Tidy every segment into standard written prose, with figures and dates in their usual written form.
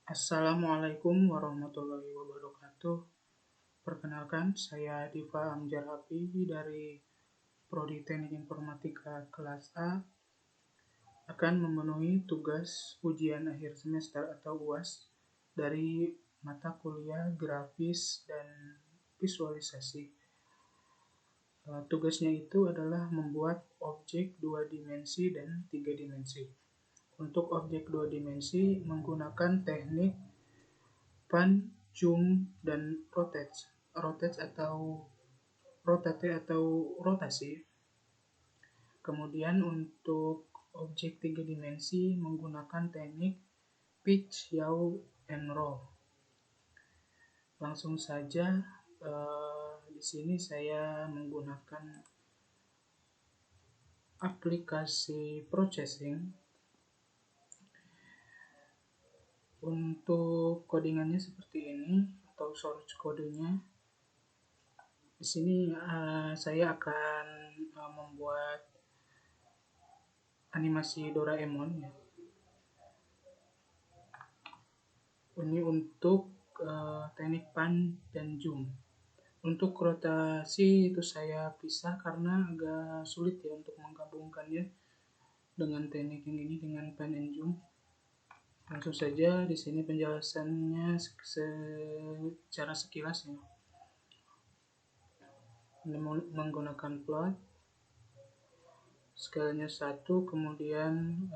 Assalamualaikum warahmatullahi wabarakatuh. Perkenalkan, saya Diva Amjar Hafi dari Prodi Teknik Informatika kelas A akan memenuhi tugas ujian akhir semester atau UAS dari mata kuliah grafis dan visualisasi. Tugasnya itu adalah membuat objek 2 dimensi dan 3 dimensi. Untuk objek 2 dimensi menggunakan teknik pan, zoom, dan rotate atau rotasi. Kemudian untuk objek 3 dimensi menggunakan teknik pitch, yaw, and roll. Langsung saja di sini saya menggunakan aplikasi processing. Untuk codingannya seperti ini atau source kodenya. Di sini saya akan membuat animasi Doraemon ya. Ini untuk teknik pan dan zoom. Untuk rotasi itu saya pisah karena agak sulit ya untuk menggabungkannya dengan teknik yang ini dengan pan and zoom. Langsung saja di sini penjelasannya secara sekilas ya. Ini menggunakan plot. Skalanya 1, kemudian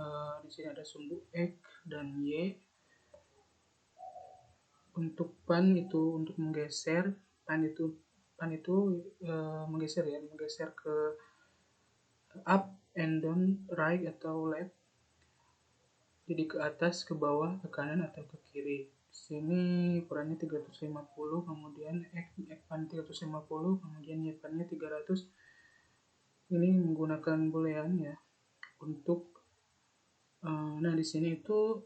di sini ada sumbu X dan Y. Untuk pan itu untuk menggeser, pan itu menggeser ke up and down, right atau left. Jadi ke atas, ke bawah, ke kanan atau ke kiri. Di sini ukurannya 350, kemudian X pan 350, kemudian Y pannya 300. Ini menggunakan boolean ya. Untuk nah di sini itu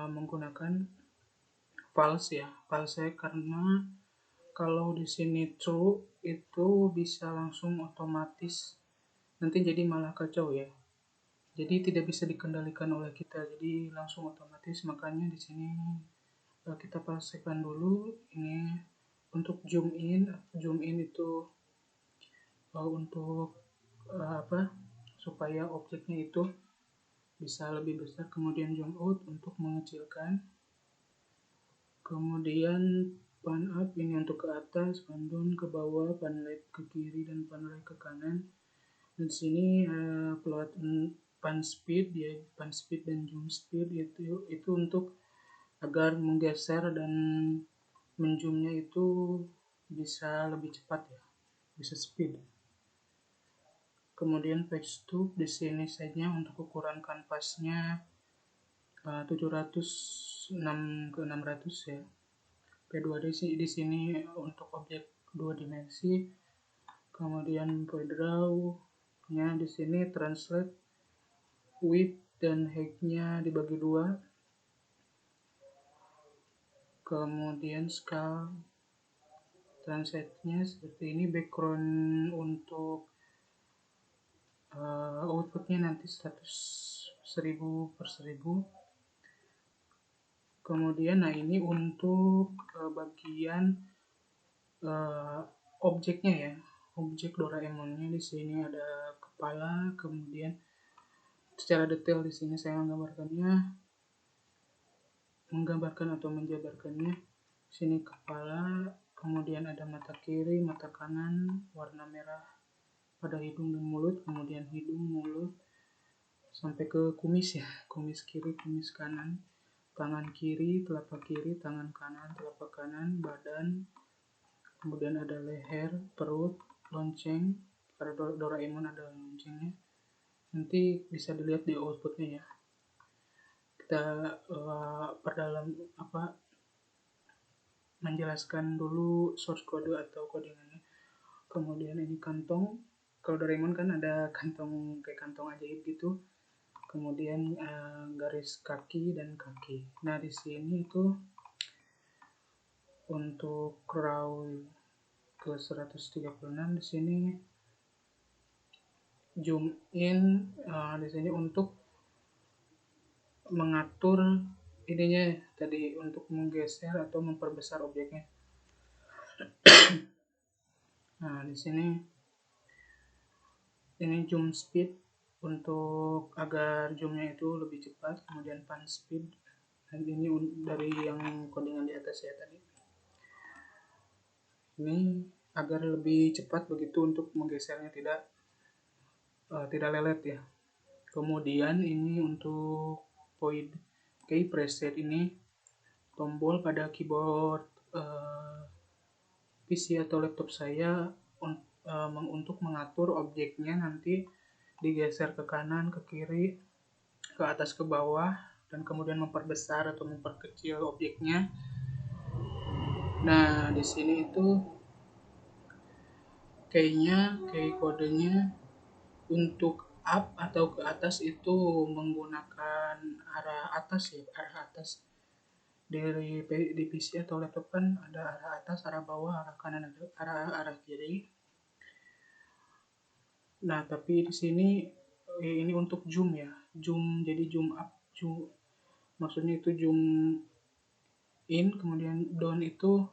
menggunakan false ya, false karena kalau di sini true itu bisa langsung otomatis nanti jadi malah kacau ya. Jadi tidak bisa dikendalikan oleh kita, jadi langsung otomatis. Makanya di sini kita falsekan dulu. Ini untuk zoom in itu untuk supaya objeknya itu bisa lebih besar. Kemudian zoom out untuk mengecilkan. Kemudian pan up ini untuk ke atas, pan down ke bawah, pan left ke kiri, dan pan right ke kanan. Dan di sini plot pan speed dan zoom speed itu untuk agar menggeser dan menzoomnya itu bisa lebih cepat ya, bisa speed. Kemudian page to di sini saja untuk ukuran kanvasnya 706 ke 600 ya. P2D di sini untuk objek 2 dimensi. Kemudian point draw nya di sini translate width dan height-nya dibagi 2. Kemudian scale translate-nya seperti ini. Background untuk output-nya nanti 1000 per 1000. Kemudian nah ini untuk bagian objeknya ya, objek Doraemon-nya. Di sini ada kepala, kemudian secara detail di sini saya menggambarkan atau menjabarkannya. Di sini kepala, kemudian ada mata kiri, mata kanan, warna merah pada hidung dan mulut, kemudian hidung, mulut, sampai ke kumis ya, kumis kiri, kumis kanan, tangan kiri, telapak kiri, tangan kanan, telapak kanan, badan, kemudian ada leher, perut, lonceng. Pada Doraemon ada loncengnya, nanti bisa dilihat di outputnya ya. Kita perdalam menjelaskan dulu source code atau codingannya. Kemudian ini kantong. Kalau Doraemon kan ada kantong kayak kantong ajaib gitu. Kemudian garis kaki dan kaki. Nah di sini itu untuk row ke 136 di sini zoom in di sini untuk mengatur ininya tadi, untuk menggeser atau memperbesar objeknya. Nah, di sini ini zoom speed untuk agar zoomnya itu lebih cepat, kemudian pan speed, dan ini dari yang codingan di atas ya tadi. Ini agar lebih cepat begitu untuk menggesernya, tidak lelet ya. Kemudian ini untuk point key preset, ini tombol pada keyboard PC atau laptop saya untuk mengatur objeknya nanti digeser ke kanan, ke kiri, ke atas, ke bawah, dan kemudian memperbesar atau memperkecil objeknya. Nah, di sini itu key kodenya untuk up atau ke atas itu menggunakan arah atas ya, arah atas. Di PC atau laptop kan ada arah atas, arah bawah, arah kanan, arah kiri. Nah, tapi di sini ini untuk zoom ya, zoom, jadi zoom up, zoom, maksudnya itu zoom in, kemudian down itu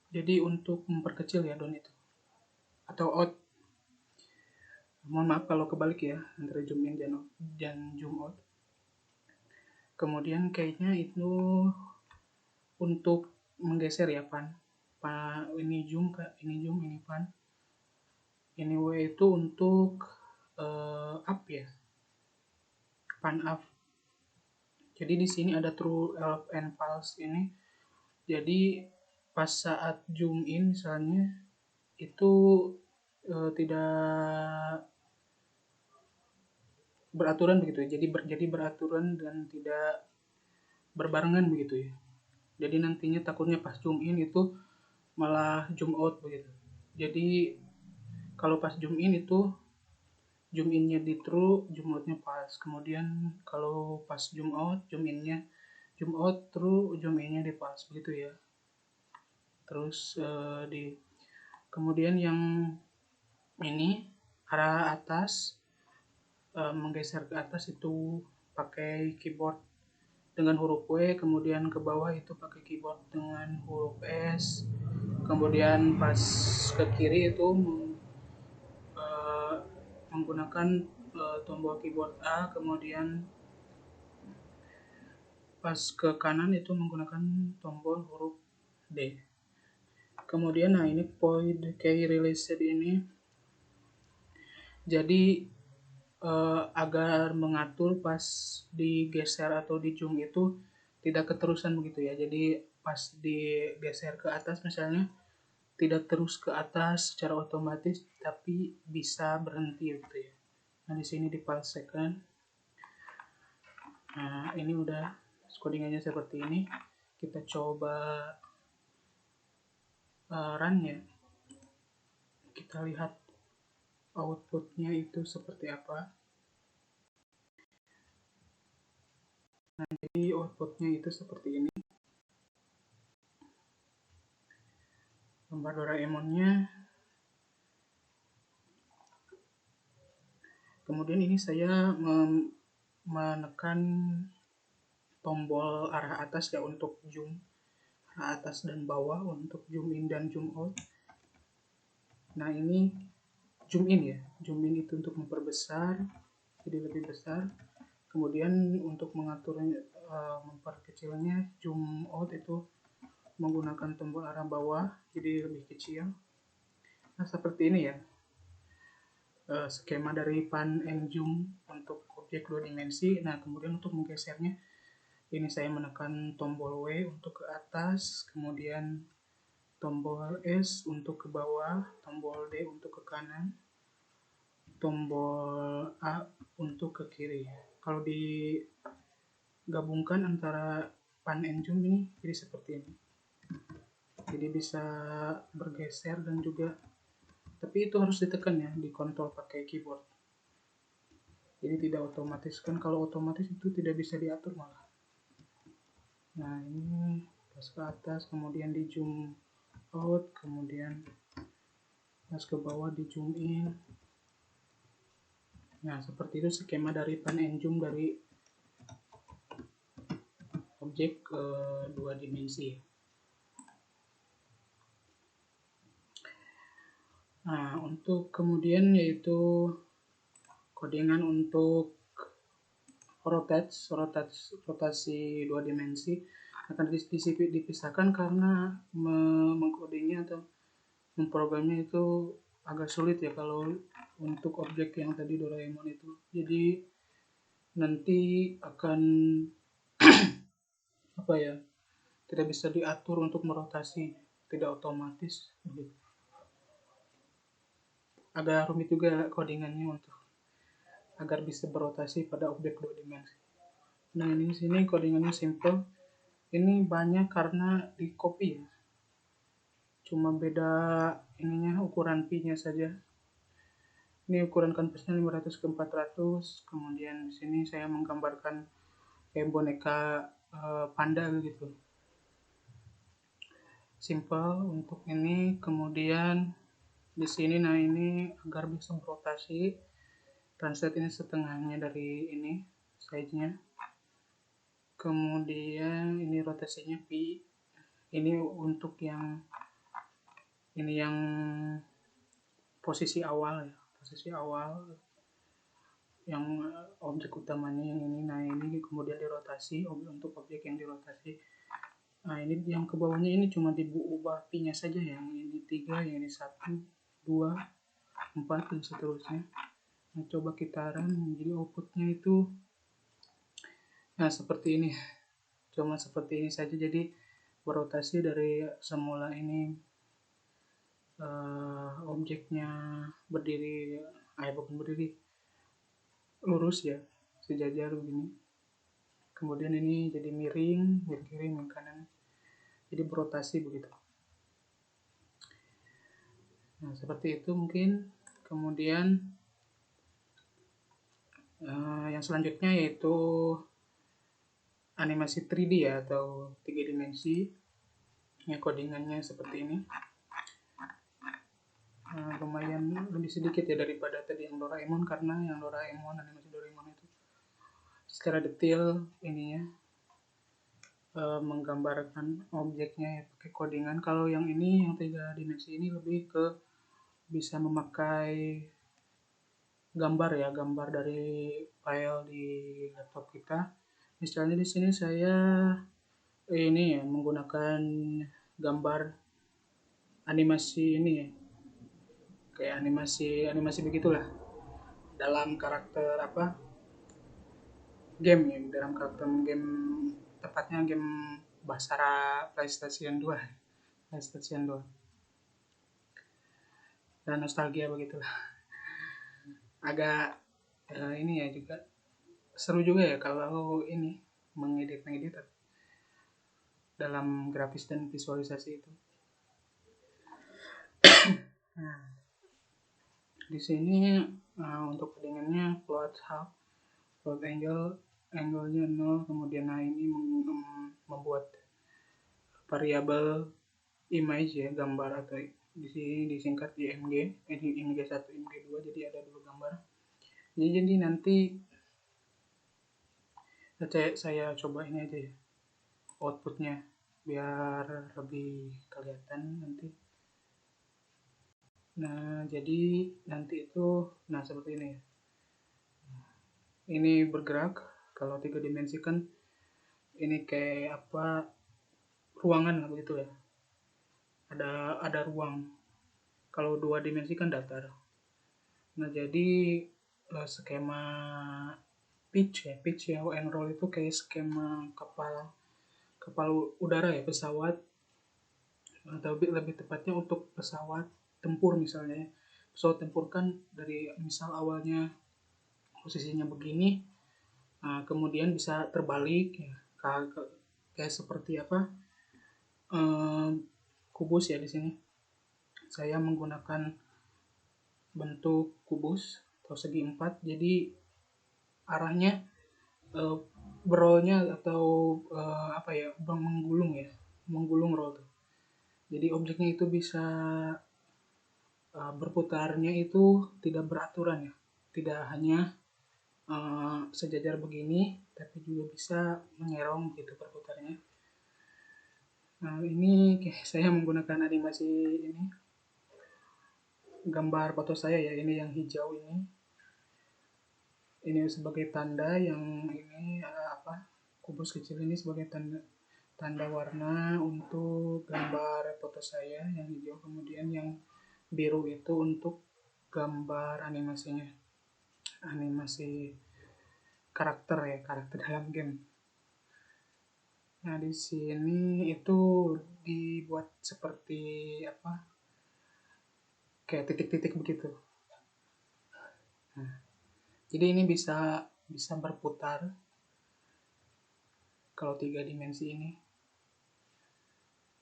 jadi untuk memperkecil ya, down itu, atau out. Mohon maaf kalau kebalik ya, antara zoom in dan zoom out. Kemudian kayaknya itu untuk menggeser ya, pan ini zoom, ini pan. Ini W itu untuk up ya, pan up. Jadi di sini ada true, elf, and false ini. Jadi pas saat zoom in misalnya itu tidak beraturan begitu ya. Jadi beraturan dan tidak berbarengan begitu ya. Jadi nantinya takutnya pas zoom in itu malah zoom out begitu. Jadi kalau pas zoom in itu zoom innya di true, zoom outnya pas. Kemudian kalau pas zoom out, zoom innya zoom out true, zoom innya di pas begitu ya. Terus kemudian yang ini arah atas, menggeser ke atas itu pakai keyboard dengan huruf W, kemudian ke bawah itu pakai keyboard dengan huruf S, kemudian pas ke kiri itu menggunakan tombol keyboard A, kemudian pas ke kanan itu menggunakan tombol huruf D. Kemudian nah ini point key released ini jadi agar mengatur pas digeser atau di zoom itu tidak keterusan begitu ya. Jadi pas digeser ke atas misalnya tidak terus ke atas secara otomatis, tapi bisa berhenti gitu ya. Nah, di sini di pulse second. Nah, ini udah codingannya seperti ini. Kita coba run ya. Kita lihat outputnya itu seperti apa. Nah, jadi outputnya itu seperti ini. Gambar Doraemonnya. Kemudian ini saya menekan tombol arah atas ya untuk zoom, arah atas dan bawah untuk zoom in dan zoom out. Nah, ini zoom in ya, zoom in itu untuk memperbesar jadi lebih besar. Kemudian untuk mengaturnya, memperkecilnya, zoom out itu menggunakan tombol arah bawah jadi lebih kecil. Nah, seperti ini ya skema dari pan and zoom untuk objek 2 dimensi. Nah, kemudian untuk menggesernya ini saya menekan tombol W untuk ke atas, kemudian tombol S untuk ke bawah, tombol D untuk ke kanan, tombol A untuk ke kiri. Kalau digabungkan antara pan and zoom ini jadi seperti ini. Jadi bisa bergeser dan juga, tapi itu harus ditekan ya, dikontrol pakai keyboard. Jadi tidak otomatis, kan kalau otomatis itu tidak bisa diatur malah. Nah, ini pas ke atas, kemudian di zoom out, kemudian pas ke bawah di zoom in. Nah, seperti itu skema dari pan and zoom dari objek dua dimensi. Nah, untuk kemudian yaitu codingan untuk rotasi dua dimensi akan dipisahkan karena mengkodingnya atau memprogramnya itu agak sulit ya kalau untuk objek yang tadi Doraemon itu. Jadi nanti akan apa ya, tidak bisa diatur untuk merotasi, tidak otomatis begitu. Agak rumit juga codingannya untuk agar bisa berotasi pada objek dua dimensi. Nah, ini di sini codingannya simple. Ini banyak karena di copy ya. Cuma beda ininya, ukuran pi-nya saja. Ini ukuran kanvasnya 500 ke 400. Kemudian di sini saya menggambarkan kayak boneka panda gitu. Simple untuk ini. Kemudian di sini, nah ini agar bisa berotasi, translate ini setengahnya dari ini size-nya. Kemudian ini rotasinya pi. Ini untuk yang ini yang posisi awal ya, posisi awal yang objek utamanya yang ini. Nah, ini kemudian dirotasi untuk objek yang dirotasi. Nah, ini yang ke bawahnya ini cuma diubah pi-nya saja, yang ini 3, yang ini 1, 2, 4 dan seterusnya. Nah, coba kita run, jadi outputnya itu nah seperti ini. Cuma seperti ini saja, jadi berotasi dari semula ini objeknya berdiri, bukan berdiri, lurus ya, sejajar begini. Kemudian ini jadi miring, miring kiri, miring kanan, jadi berotasi begitu. Nah, seperti itu mungkin. Kemudian yang selanjutnya yaitu animasi 3D ya, atau 3 dimensi. Ya, codingannya seperti ini. Lumayan lebih sedikit ya daripada tadi yang Doraemon, karena yang animasi Doraemon itu secara detail ininya menggambarkan objeknya ya pakai codingan. Kalau yang ini, yang 3 dimensi ini lebih ke bisa memakai gambar ya, gambar dari file di laptop kita. Misalnya di sini saya ini ya menggunakan gambar animasi ini ya, kayak animasi begitulah dalam karakter game ya, dalam karakter game, tepatnya game Basara PlayStation 2 dan nostalgia begitulah. Agak ini ya, juga seru juga ya kalau ini mengedit dalam grafis dan visualisasi itu. Nah, di sini untuk codingannya float angle-nya 0, kemudian nah ini membuat variabel image ya, gambar, atau di sini disingkat IMG, IMG1, IMG2, jadi ada 2 gambar. Jadi nanti saya coba ini aja ya, outputnya biar lebih kelihatan nanti. Nah, jadi nanti itu seperti ini ya. Ini bergerak. Kalau 3 dimensi kan ini kayak ruangan lah begitu ya. Ada ruang. Kalau 2 dimensi kan datar. Nah, jadi skema pitch ya, and roll itu kayak skema kapal udara ya, pesawat, atau lebih tepatnya untuk pesawat tempur misalnya. Pesawat tempur kan dari misal awalnya posisinya begini, kemudian bisa terbalik ya, kayak seperti kubus ya. Di sini saya menggunakan bentuk kubus atau segi 4, jadi arahnya berolnya atau menggulung roll tuh. Jadi objeknya itu bisa berputarnya itu tidak beraturan ya. tidak hanya sejajar begini, tapi juga bisa mengerong begitu berputarnya. Nah, ini saya menggunakan animasi ini, gambar foto saya ya, ini yang hijau ini sebagai tanda, yang ini kubus kecil ini sebagai tanda warna untuk gambar foto saya yang hijau, kemudian yang biru itu untuk gambar animasi karakter dalam game. Nah, di sini itu dibuat seperti kayak titik-titik begitu. Nah, jadi ini bisa berputar kalau 3 dimensi ini.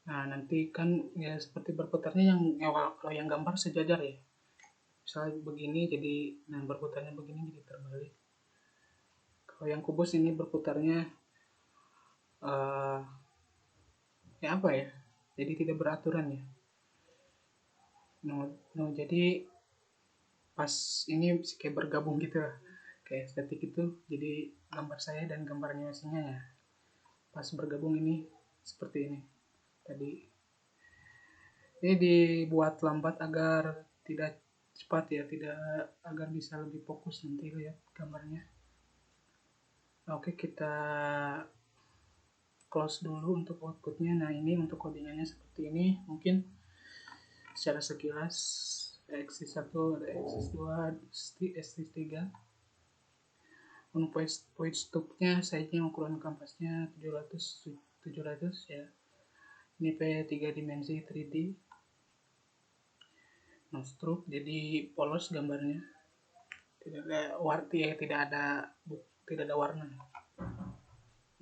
Nah, nanti kan ya seperti berputarnya kalau yang gambar sejajar ya. Misalnya begini, jadi berputarnya begini jadi terbalik. Kalau yang kubus ini berputarnya jadi tidak beraturan ya. Jadi pas ini kayak bergabung gitu lah, kayak estetik itu, jadi gambar saya dan gambar animasinya ya pas bergabung ini seperti ini tadi. Ini dibuat lambat agar tidak cepat ya, agar bisa lebih fokus nanti lihat gambarnya. Oke, kita close dulu untuk outputnya. Nah, ini untuk codingannya seperti ini. Mungkin secara sekilas axis 1 ada axis 2 axis 3. Untuk point stopnya size-nya ukuran kanvasnya 700 ya. Ini P3 dimensi 3D. No stroke, jadi polos gambarnya. Tidak ada warna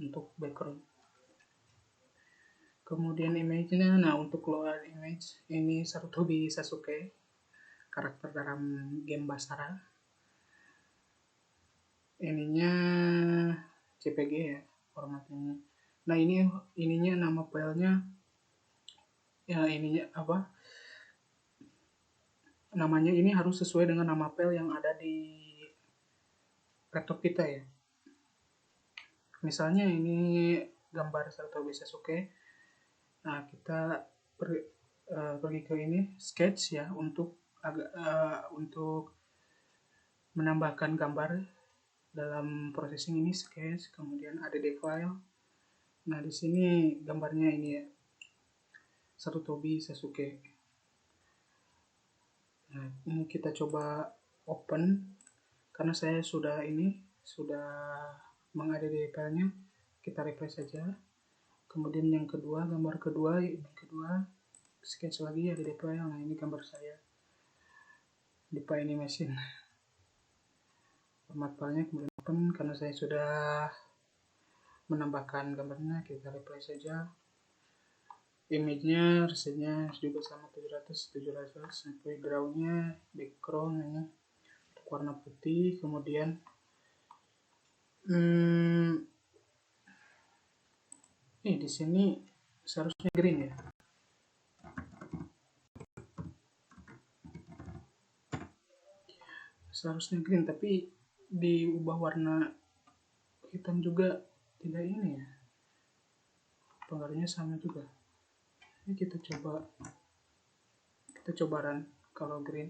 untuk background. Kemudian image-nya, nah untuk keluar image ini Sarutobi Sasuke, karakter dalam game Basara. Ininya JPG ya formatnya. Nah, ininya nama filenya ya, namanya ini harus sesuai dengan nama file yang ada di laptop kita ya. Misalnya ini gambar Sarutobi Sasuke. Nah, kita pergi ke ini sketch ya, untuk menambahkan gambar dalam processing ini sketch, kemudian ada di file. Nah, di sini gambarnya ini ya, Sarutobi Sasuke. Nah, ini kita coba open karena saya sudah mengadai filenya. Kita refresh saja. Kemudian yang kedua, gambar kedua sketch lagi ada di file. Nah, ini gambar saya di file animation. Format filenya kemudian open karena saya sudah menambahkan gambarnya. Kita refresh saja. Image-nya resenya juga sama 700. Sampai background-nya ini untuk warna putih. Kemudian di sini seharusnya green ya. Seharusnya green, tapi diubah warna hitam juga tidak ini ya. Pengaruhnya sama juga. Ini kita coba run kalau green.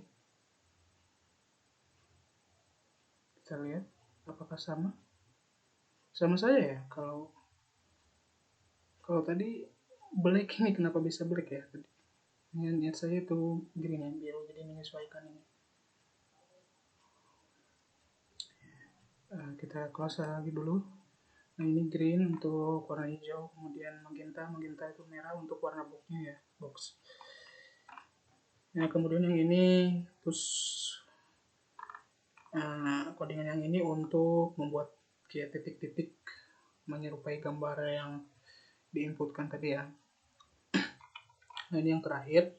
Kita lihat apakah sama saya ya. Kalau tadi black, ini kenapa bisa black ya tadi? Niat saya itu green ya, biru, jadi menyesuaikan ini. Kita close lagi dulu. Nah, ini green untuk warna hijau, kemudian magenta itu merah untuk warna boxnya ya, box. Nah, kemudian yang ini codingan yang ini untuk membuat kayak titik-titik menyerupai gambar yang diinputkan tadi ya. Nah, ini yang terakhir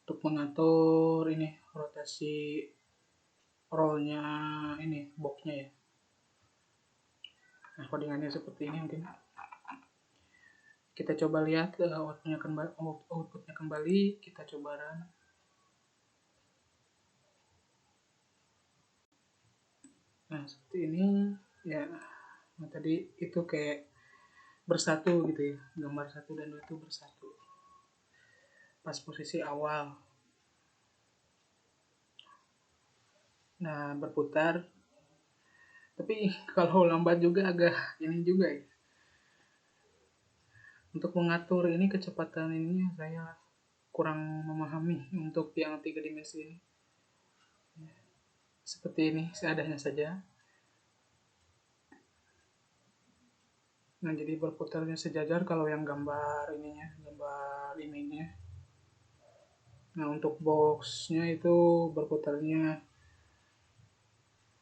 untuk mengatur ini rotasi rollnya ini boxnya ya. Nah, codingannya seperti ini. Mungkin kita coba lihat outputnya kembali. Kita coba run. seperti ini ya. Nah, tadi itu kayak bersatu gitu ya, gambar 1 dan 2 itu bersatu pas posisi awal. Nah, berputar, tapi kalau lambat juga agak ini juga ya. Untuk mengatur ini kecepatan ininya saya kurang memahami untuk yang 3 dimensi ini. Seperti ini, seadanya saja. Nah, jadi berputarnya sejajar kalau yang gambar ininya, gambar ininya. Nah, untuk boxnya itu berputarnya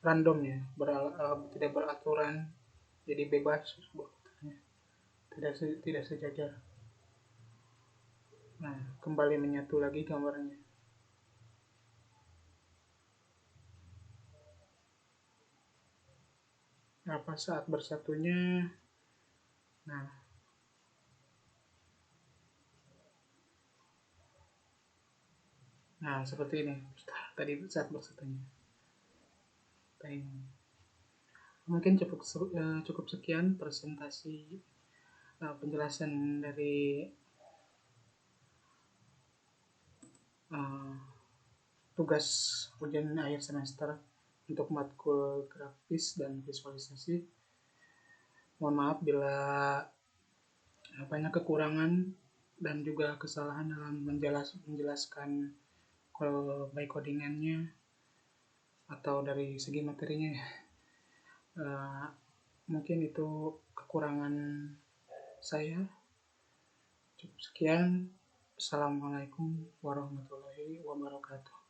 random ya, tidak beraturan, jadi bebas berputarnya, tidak sejajar. Nah, kembali menyatu lagi gambarnya. Nah, pas saat bersatunya, nah seperti ini tadi saat bersatunya. Mungkin cukup sekian presentasi penjelasan dari tugas ujian akhir semester untuk matkul grafis dan visualisasi. Mohon maaf bila banyak kekurangan dan juga kesalahan dalam menjelaskan baik codingannya atau dari segi materinya. Mungkin itu kekurangan saya. Cukup sekian. Assalamualaikum warahmatullahi wabarakatuh.